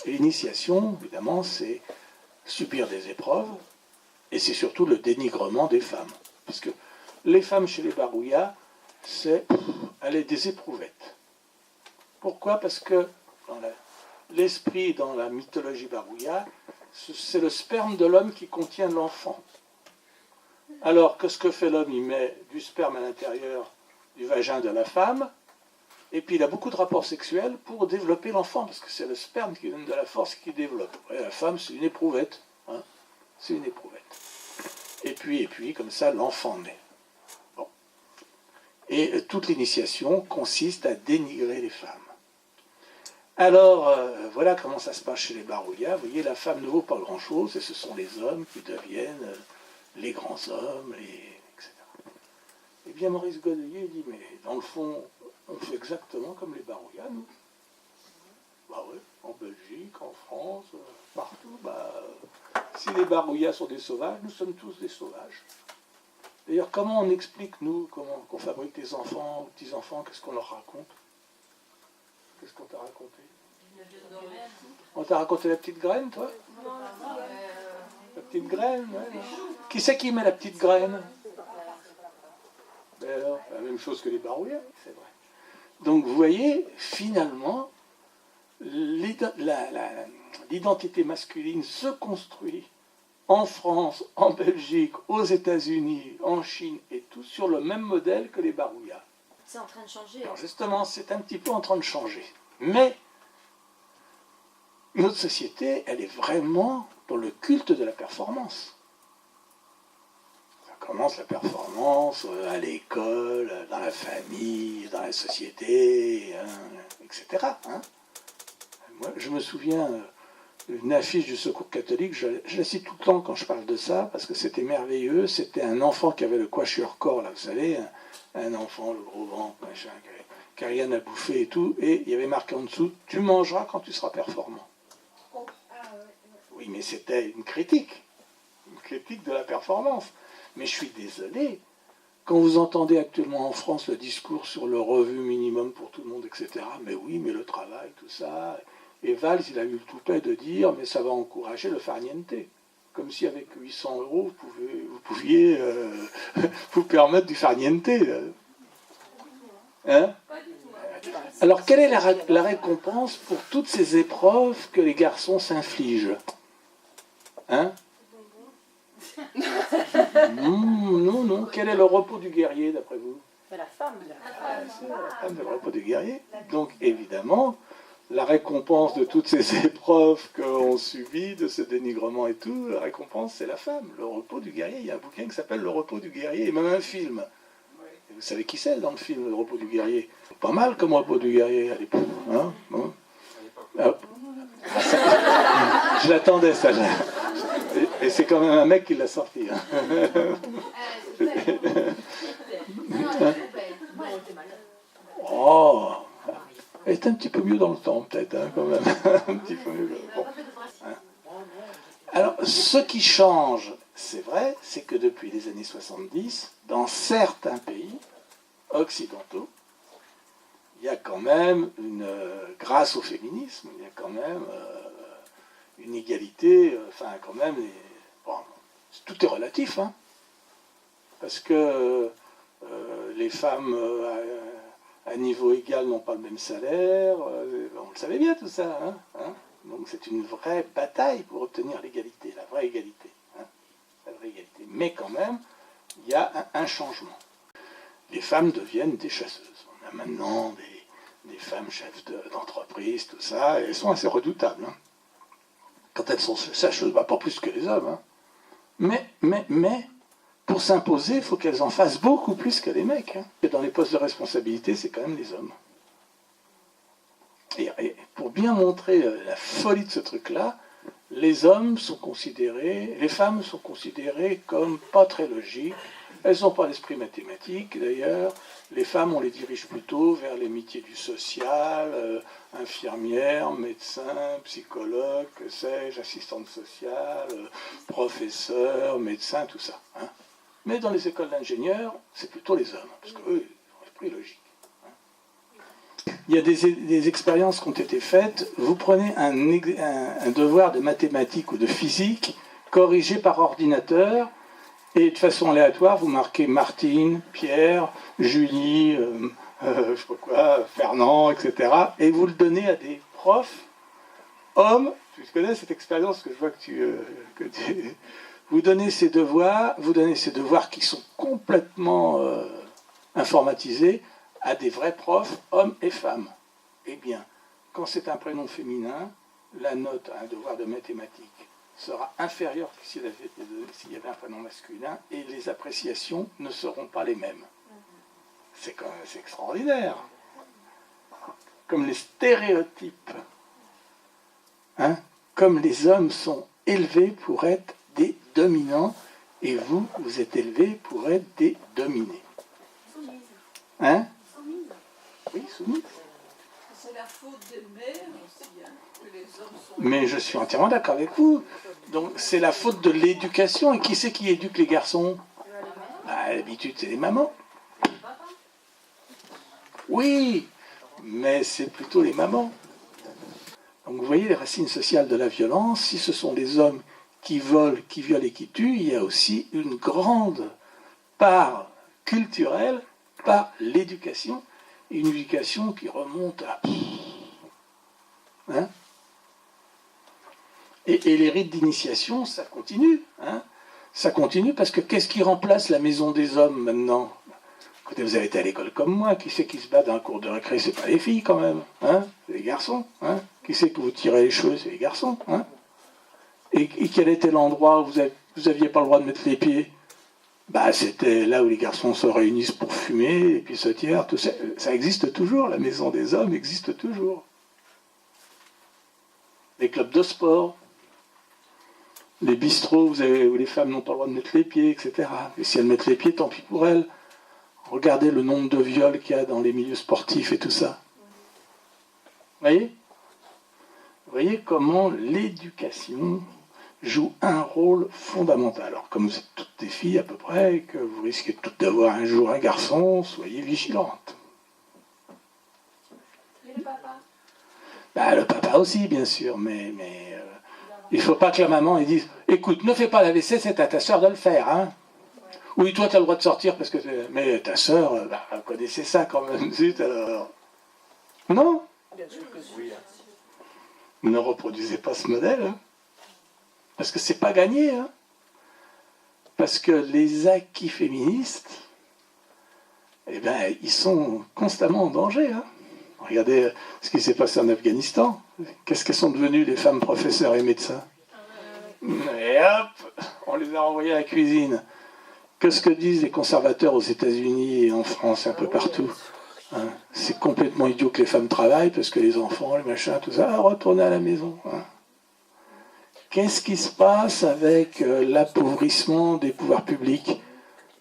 Et l'initiation, évidemment, c'est subir des épreuves, et c'est surtout le dénigrement des femmes. Parce que les femmes chez les Barouillas, elle est des éprouvettes. Pourquoi? Parce que dans l'esprit, dans la mythologie Barouilla, c'est le sperme de l'homme qui contient l'enfant. Alors que ce que fait l'homme, il met du sperme à l'intérieur du vagin de la femme, et puis il a beaucoup de rapports sexuels pour développer l'enfant, parce que c'est le sperme qui donne de la force qui développe. Et la femme, c'est une éprouvette. Hein, c'est une éprouvette. Et puis, comme ça, l'enfant naît. Bon. Et toute l'initiation consiste à dénigrer les femmes. Alors, voilà comment ça se passe chez les Barouillas. Vous voyez, la femme ne vaut pas grand-chose, et ce sont les hommes qui deviennent les grands hommes, etc. Eh bien, Maurice Godelier dit, mais dans le fond, on fait exactement comme les Barouillas, nous. Bah oui, en Belgique, en France, partout. Si les Barouillas sont des sauvages, nous sommes tous des sauvages. D'ailleurs, comment on explique, nous, qu'on fabrique des enfants, des petits-enfants, qu'est-ce qu'on leur raconte? Qu'est-ce qu'on t'a raconté? On t'a raconté la petite graine, toi? La petite graine, ouais. Qui c'est qui met la petite graine? Ben alors, la même chose que les Barouillas, c'est vrai. Donc vous voyez, finalement, l'identité masculine se construit en France, en Belgique, aux États-Unis, en Chine et tout, sur le même modèle que les Barouillas. C'est en train de changer. Alors justement, c'est un petit peu en train de changer. Mais notre société, elle est vraiment dans le culte de la performance. Ça commence la performance à l'école, dans la famille, dans la société, etc. Hein. Moi, je me souviens d'une affiche du Secours catholique, je la cite tout le temps quand je parle de ça, parce que c'était merveilleux. C'était un enfant qui avait le quatuor-corps, là, vous savez, un enfant, le gros ventre, machin, qui n'a rien à bouffer et tout, et il y avait marqué en dessous, tu mangeras quand tu seras performant. Oui, mais c'était une critique de la performance. Mais je suis désolé, quand vous entendez actuellement en France le discours sur le revenu minimum pour tout le monde, etc., mais oui, mais le travail, tout ça, et Valls, il a eu le toupet de dire, mais ça va encourager le farniente. Comme si avec 800 euros, vous pouviez vous permettre du farniente. Hein? Alors, quelle est la récompense pour toutes ces épreuves que les garçons s'infligent? Hein? Non. Quel est le repos du guerrier, d'après vous? La femme. C'est la femme, le repos du guerrier. Donc, évidemment, la récompense de toutes ces épreuves qu'on subit, de ce dénigrement et tout, la récompense, c'est la femme, le repos du guerrier. Il y a un bouquin qui s'appelle Le repos du guerrier, et même un film. Et vous savez qui c'est dans le film, Le repos du guerrier? Pas mal comme repos du guerrier à l'époque. Hein, bon. Je l'attendais, ça. Et c'est quand même un mec qui l'a sorti. Hein. Oh, elle est un petit peu mieux dans le temps, peut-être, hein, quand même. Un petit peu mieux. Bon. Hein. Alors, ce qui change, c'est vrai, c'est que depuis les années 70, dans certains pays occidentaux, il y a quand même grâce au féminisme, il y a quand même une égalité, quand même, bon, tout est relatif, hein, parce que les femmes à niveau égal n'ont pas le même salaire, on le savait bien tout ça, hein. Donc c'est une vraie bataille pour obtenir l'égalité, la vraie égalité, hein, la vraie égalité. Mais quand même, il y a un changement. Les femmes deviennent des chasseuses. On a maintenant des femmes chefs d'entreprise, tout ça, et elles sont assez redoutables. Hein. Quand elles sont chasseuses, pas plus que les hommes. Hein. Mais, pour s'imposer, il faut qu'elles en fassent beaucoup plus que les mecs. Hein. Et dans les postes de responsabilité, c'est quand même les hommes. Et pour bien montrer la folie de ce truc-là, les femmes sont considérées comme pas très logiques. Elles n'ont pas l'esprit mathématique, d'ailleurs. Les femmes, on les dirige plutôt vers les métiers du social, infirmières, médecins, psychologues, que sais-je, assistantes sociales, professeurs, médecins, tout ça. Hein. Mais dans les écoles d'ingénieurs, c'est plutôt les hommes, parce qu'eux, ils ont l'esprit logique. Hein. Il y a des expériences qui ont été faites. Vous prenez un devoir de mathématiques ou de physique corrigé par ordinateur et de façon aléatoire, vous marquez Martine, Pierre, Julie, je sais pas quoi, Fernand, etc. Et vous le donnez à des profs, hommes. Tu connais cette expérience que je vois que tu vous donnez ces devoirs qui sont complètement informatisés à des vrais profs, hommes et femmes. Eh bien, quand c'est un prénom féminin, la note à un devoir de mathématiques sera inférieure que s'il y avait un prénom masculin, et les appréciations ne seront pas les mêmes. C'est extraordinaire. Comme les stéréotypes. Hein, comme les hommes sont élevés pour être des dominants, et vous êtes élevés pour être des dominés. Hein? Oui, soumise. C'est la faute des mères aussi, hein, que les hommes sont... Mais je suis entièrement d'accord avec vous. Donc c'est la faute de l'éducation. Et qui c'est qui éduque les garçons? À l'habitude, c'est les mamans. Oui, mais c'est plutôt les mamans. Donc vous voyez les racines sociales de la violence. Si ce sont les hommes qui volent, qui violent et qui tuent, il y a aussi une grande part culturelle par l'éducation. Une éducation qui remonte à... Hein, et les rites d'initiation, ça continue. Hein, ça continue parce que qu'est-ce qui remplace la maison des hommes maintenant? Écoutez, vous avez été à l'école comme moi, qui c'est qui se bat dans un cours de récré? C'est pas les filles quand même, hein, c'est les garçons. Hein, qui c'est que vous tirez les cheveux? C'est les garçons. Hein, et quel était l'endroit où vous n'aviez pas le droit de mettre les pieds? Bah, c'était là où les garçons se réunissent pour fumer, et puis se tirent, tout ça. Ça existe toujours, la maison des hommes existe toujours. Les clubs de sport, les bistrots où les femmes n'ont pas le droit de mettre les pieds, etc. Et si elles mettent les pieds, tant pis pour elles. Regardez le nombre de viols qu'il y a dans les milieux sportifs et tout ça. Vous voyez comment l'éducation joue un rôle fondamental. Alors, comme vous êtes toutes des filles à peu près, et que vous risquez toutes d'avoir un jour un garçon, soyez vigilantes. Et le papa? Bah, le papa aussi, bien sûr, mais il ne faut pas que la maman elle dise « Écoute, ne fais pas la WC, c'est à ta sœur de le faire. Hein. Oui, toi, tu as le droit de sortir, parce que mais ta sœur, vous connaissez ça quand même. Zut, alors... Non. Bien sûr que oui. Ne reproduisez pas ce modèle. Hein. Parce que c'est pas gagné. Hein. Parce que les acquis féministes, eh ben, ils sont constamment en danger. Hein. Regardez ce qui s'est passé en Afghanistan. Qu'est-ce qu'elles sont devenues, les femmes professeurs et médecins? Et hop, on les a renvoyées à la cuisine. Qu'est-ce que disent les conservateurs aux États-Unis et en France, un peu partout? Hein, c'est complètement idiot que les femmes travaillent parce que les enfants, les machins, tout ça, retournez à la maison. Hein. Qu'est-ce qui se passe avec l'appauvrissement des pouvoirs publics?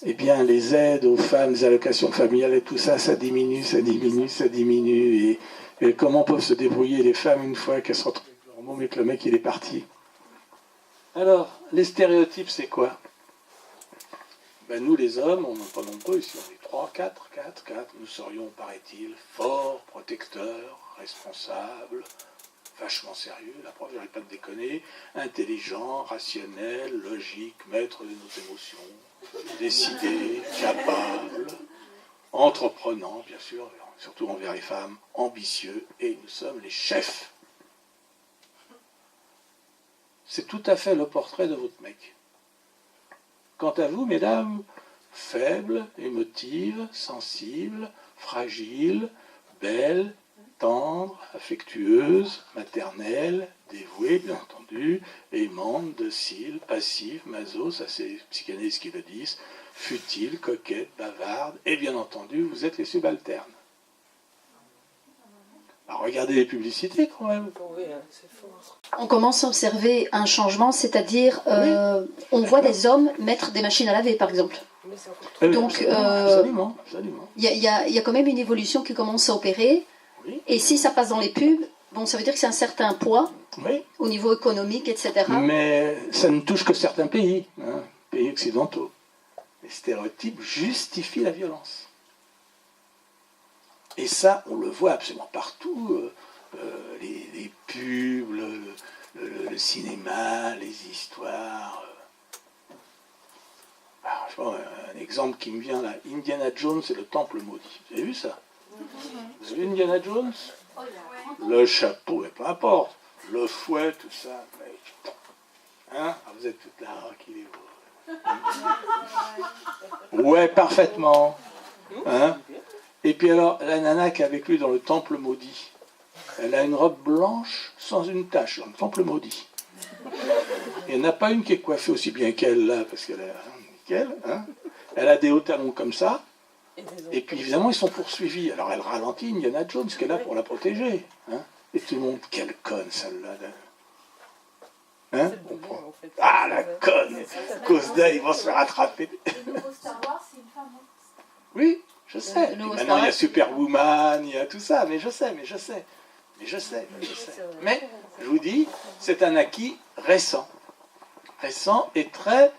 Eh bien, les aides aux femmes, les allocations familiales et tout ça, ça diminue, ça diminue, ça diminue. Et comment peuvent se débrouiller les femmes une fois qu'elles se retrouvent avec leur mot, mais que le mec, il est parti? Alors, les stéréotypes, c'est quoi? Ben, nous, les hommes, on n'est pas nombreux ici, on est 3, 4. Nous serions, paraît-il, forts, protecteurs, responsables, vachement sérieux, la preuve, j'arrête pas de déconner, intelligents, rationnels, logiques, maîtres de nos émotions, décidés, capables, entreprenants, bien sûr, surtout envers les femmes, ambitieux, et nous sommes les chefs. C'est tout à fait le portrait de votre mec. Quant à vous, mesdames, faibles, émotives, sensibles, fragiles, belles, tendres, affectueuses, maternelles, dévouées, bien entendu, aimantes, dociles, passives, maso, ça c'est les psychanalystes qui le disent, futiles, coquettes, bavardes, et bien entendu, vous êtes les subalternes. Alors, regardez les publicités quand même. Oui, c'est fort. On commence à observer un changement, c'est-à-dire on voit des hommes mettre des machines à laver, par exemple. Mais c'est encore trop. Donc, absolument. Il y a quand même une évolution qui commence à opérer. Oui. Et si ça passe dans les pubs, bon, ça veut dire que c'est un certain poids Oui. au niveau économique, etc. Mais ça ne touche que certains pays, hein, pays occidentaux. Les stéréotypes justifient la violence. Et ça, on le voit absolument partout, les pubs, le cinéma, les histoires. Alors, je vois un exemple qui me vient là, Indiana Jones et le Temple maudit. Vous avez vu ça? Vous avez vu Indiana Jones? Le chapeau, et peu importe, le fouet, tout ça. Hein? Ah, vous êtes toutes là, qu'il est beau. Ouais, parfaitement. Hein? Et puis alors, la nana qui est avec lui dans le temple maudit, elle a une robe blanche sans une tache, dans le temple maudit. Il n'y en a pas une qui est coiffée aussi bien qu'elle, là, parce qu'elle a... nickel, hein? Elle a des hauts talons comme ça, et puis évidemment, ils sont poursuivis. Alors elle ralentit Indiana Jones, qui est là pour la protéger. Hein? Et tout le monde, quelle conne, celle-là. Hein? Ah, la conne! À cause d'elle, ils vont se faire attraper. Le nouveau Star Wars, c'est une femme. Oui, je sais. Maintenant, il y a Superwoman, il y a tout ça, mais je sais. Mais, je vous dis, c'est un acquis récent. Récent et très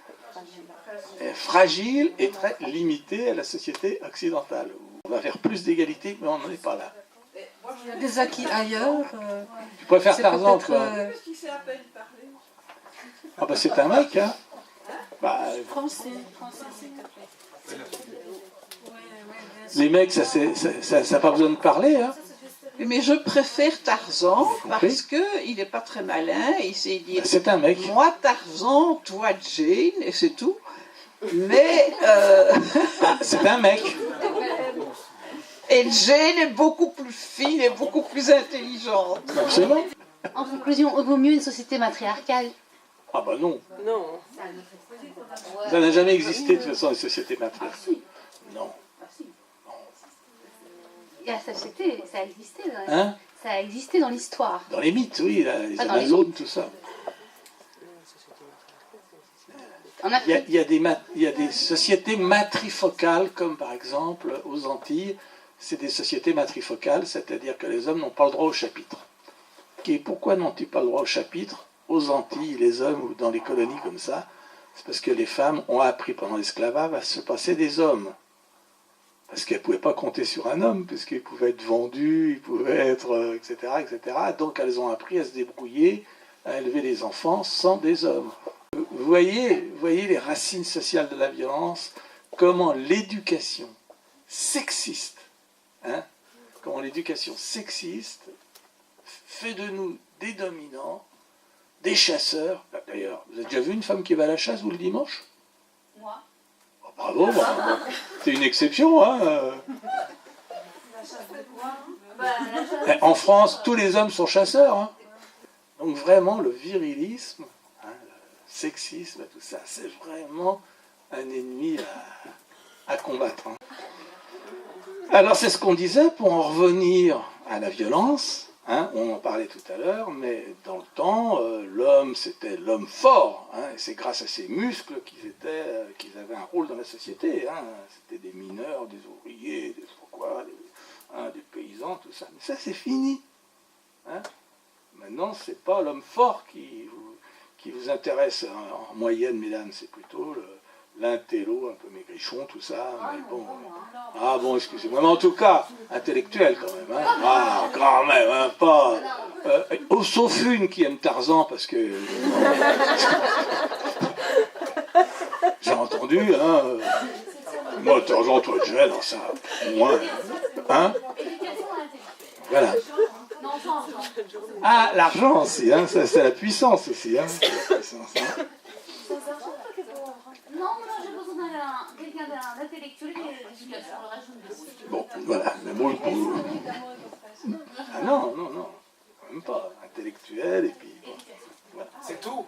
fragile et très limité à la société occidentale. On va faire plus d'égalité, mais on n'en est pas là. Il y a des acquis ailleurs. Tu préfères C'est Tarzan, peut-être, toi? Qu'est-ce qui s'est à peine parlé? Ah bah c'est un mec, hein. Bah, français. les mecs, ça n'a pas besoin de parler, hein. Mais je préfère Tarzan parce qu'il n'est pas très malin, il sait dire C'est un mec. moi Tarzan, toi Jane, et c'est tout. Mais C'est un mec. et Jane est beaucoup plus fine et beaucoup plus intelligente. Absolument. En conclusion, il vaut mieux une société matriarcale. Ah bah non. Non. Ça n'a jamais existé de toute façon, une société matriarcale. Non. Et la société, ça a existé. Hein? Ça a existé dans l'histoire. Dans les mythes, oui, là, les Ah, dans les Amazones, tout ça. En Afrique, Il y a des sociétés matrifocales, comme par exemple aux Antilles, c'est des sociétés matrifocales, c'est-à-dire que les hommes n'ont pas le droit au chapitre. Et pourquoi n'ont-ils pas le droit au chapitre aux Antilles, les hommes, ou dans les colonies comme ça? C'est parce que les femmes ont appris pendant l'esclavage à se passer des hommes. Parce qu'elles ne pouvaient pas compter sur un homme, puisqu'ils pouvaient être vendus, ils pouvaient être, etc., etc. Donc elles ont appris à se débrouiller, à élever les enfants sans des hommes. Vous voyez les racines sociales de la violence, comment l'éducation sexiste, hein, comment l'éducation sexiste fait de nous des dominants, des chasseurs. D'ailleurs, vous avez déjà vu une femme qui va à la chasse, vous, le dimanche? moi, Oh, bravo, bravo. C'est une exception, hein. En France, tous les hommes sont chasseurs, hein. Donc vraiment, le virilisme, hein, le sexisme, tout ça, c'est vraiment un ennemi à combattre. Hein. Alors c'est ce qu'on disait, pour en revenir à la violence, hein, on en parlait tout à l'heure, mais dans le temps, l'homme, c'était l'homme fort, hein, et c'est grâce à ses muscles qu'ils avaient un rôle dans la société. Hein. C'était des mineurs, des ouvriers, des des paysans, tout ça. Mais ça, c'est fini. Hein. Maintenant, c'est pas l'homme fort qui vous intéresse en moyenne, mesdames, c'est plutôt l'intello, un peu maigrichon, tout ça. Mais bon, ah bon, excusez-moi, mais en tout cas, intellectuel quand même. Hein. Ah, quand même, hein, pas... sauf une qui aime Tarzan, parce que... j'ai entendu, hein... moi, Tarzan, toi, je vais dans ça. Moi, hein. Voilà. Ah, l'argent aussi, hein, ça, c'est la puissance aussi. Hein. non, j'ai besoin de quelqu'un d'intellectuel et d'éducation. Bon, voilà. Mais bon, ah non, même pas. Intellectuel et puis... Bon, voilà. C'est tout.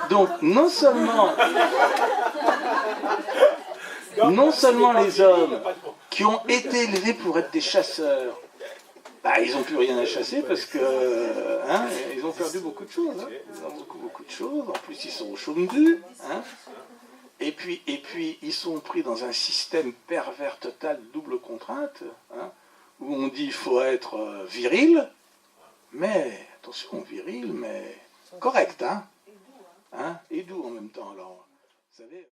Donc, non seulement les hommes qui ont été élevés pour être des chasseurs, bah, ils n'ont plus rien à chasser parce que hein, ils ont perdu beaucoup de choses. Hein. Ils ont beaucoup de choses. En plus, ils sont au chômage. Hein. Et puis, ils sont pris dans un système pervers total de double contrainte, hein, où on dit qu'il faut être viril, mais, attention, viril, mais correct, hein, et doux en même temps. Alors, vous savez...